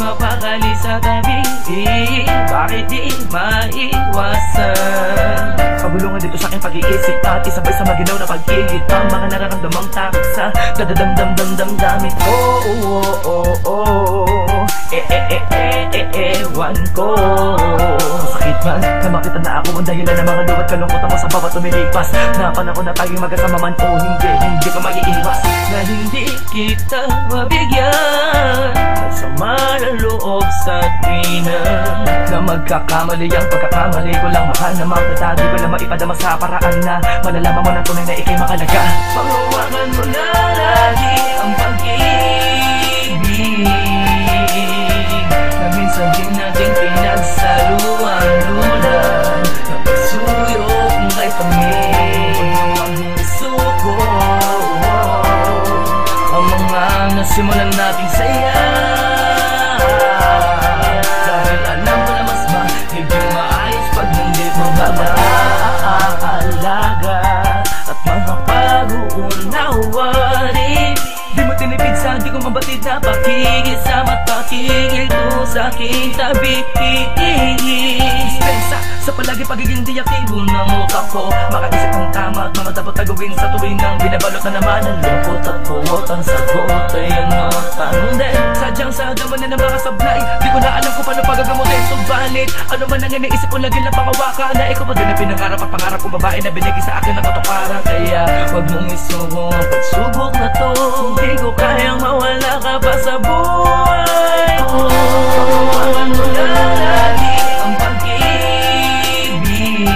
mapakali sa tabi, bakit di maiwasan? Kabulungan dito sa aking pag-iisip at isabay sa maginaw na pag-igit ang mga nararamdamang takot sa dadadamdamdamdamin ko. Ewan ko, sakit man na makita na ako ang dahilan ng mga luwat kalungkutan mo sa bawat lumilipas. Na panahon na tayo magkasama man o hindi ka maiiwas. Na hindi kita mabigyan masama ng loob sa tuwina na magkakamali ang pagkakamali ko lang. Mahal na magdadadi ko lang maipadama sa paraan na malalaman mo ng tunay na ikay makalaga. Panghawakan mo na lagi ang pag-ibig na minsan din natin pinagsaluan lulan na pagsuyo kung kay pamilya ang suko ang mga nasimulan nating saya. Dahil alam ko na mas magiging maayos pag nandito mga alaga at mga pag-uunawarin. Di mo tinipid sa di ko mabatid na pakikisama at pakikito sa aking tabi. Dispensa sa palagi pagiging diaktibo ng utak ko, makaisip ng tama at mga dapat na gawin sa tuwing nang binabalot na naman ang lungkot at puwot. Ang sagot ay ano, tanong din sadyang sa daman na mga sablay. Di ko na alam kung paano pagagamutin. Subalit ano man ang iniisip ko lagi lang pangawakan na ikaw pa din ang pinangarap at pangarap kong babae na binigay sa akin ng katuparan. Kaya wag mong isubo ang pagsubok na to, hindi ko kayang mawala ka pa sa buhay ko. Pagkawalan mo na lagi ang pag-ibig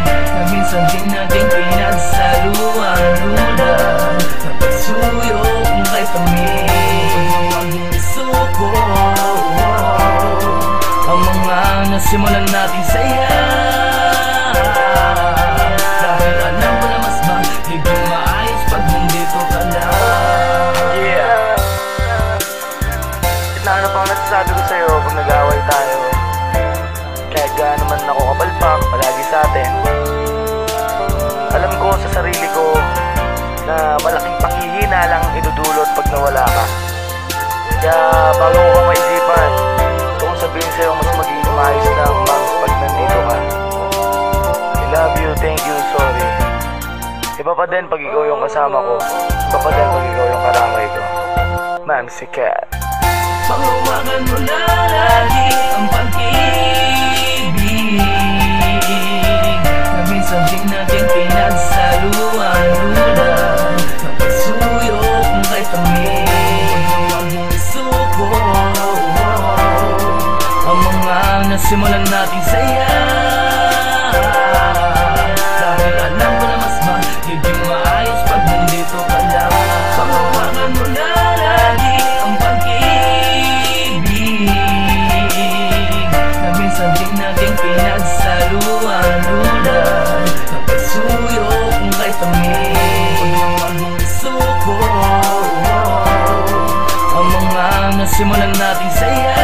na minsan din natin pinagsaluan lulan na pagsuyo kung kay pamilya ang suko ang mga nasimulan nating saya. Dahil alam ko na mas magiging maayos pag nandito ka lang. Yeah. At na ano pang nasasabi ko sa'yo pag nag-away tayo, kahit gaano man ako kapalpak palagi sa atin, alam ko sa sarili ko na malaking panghihina lang idudulot pag nawala ka. Kaya bago ko kang maisipan, gusto kong sabihin sa'yo mas magiging maayos lang pag nandito ka. I love you, thank you, sorry. Iba pa din pag ikaw yung kasama ko, iba pa din pag ikaw yung karamay ko. Mamsi Cat. Panghawakan mo na lagi ang pag-ibig na minsan din natin pinagsaluan lulan na pagsuyo kung kay pamilya ang suko ang mga nasimulan nating saya. Dahil alam ko na mas magiging maayos pag nandito ka lang. Panghawakan mo na lagi ang pag-ibig na minsan din natin pinagsaluan lulan na pagsuyo kung kay pamilya ang suko ang mga nasimulan nating saya.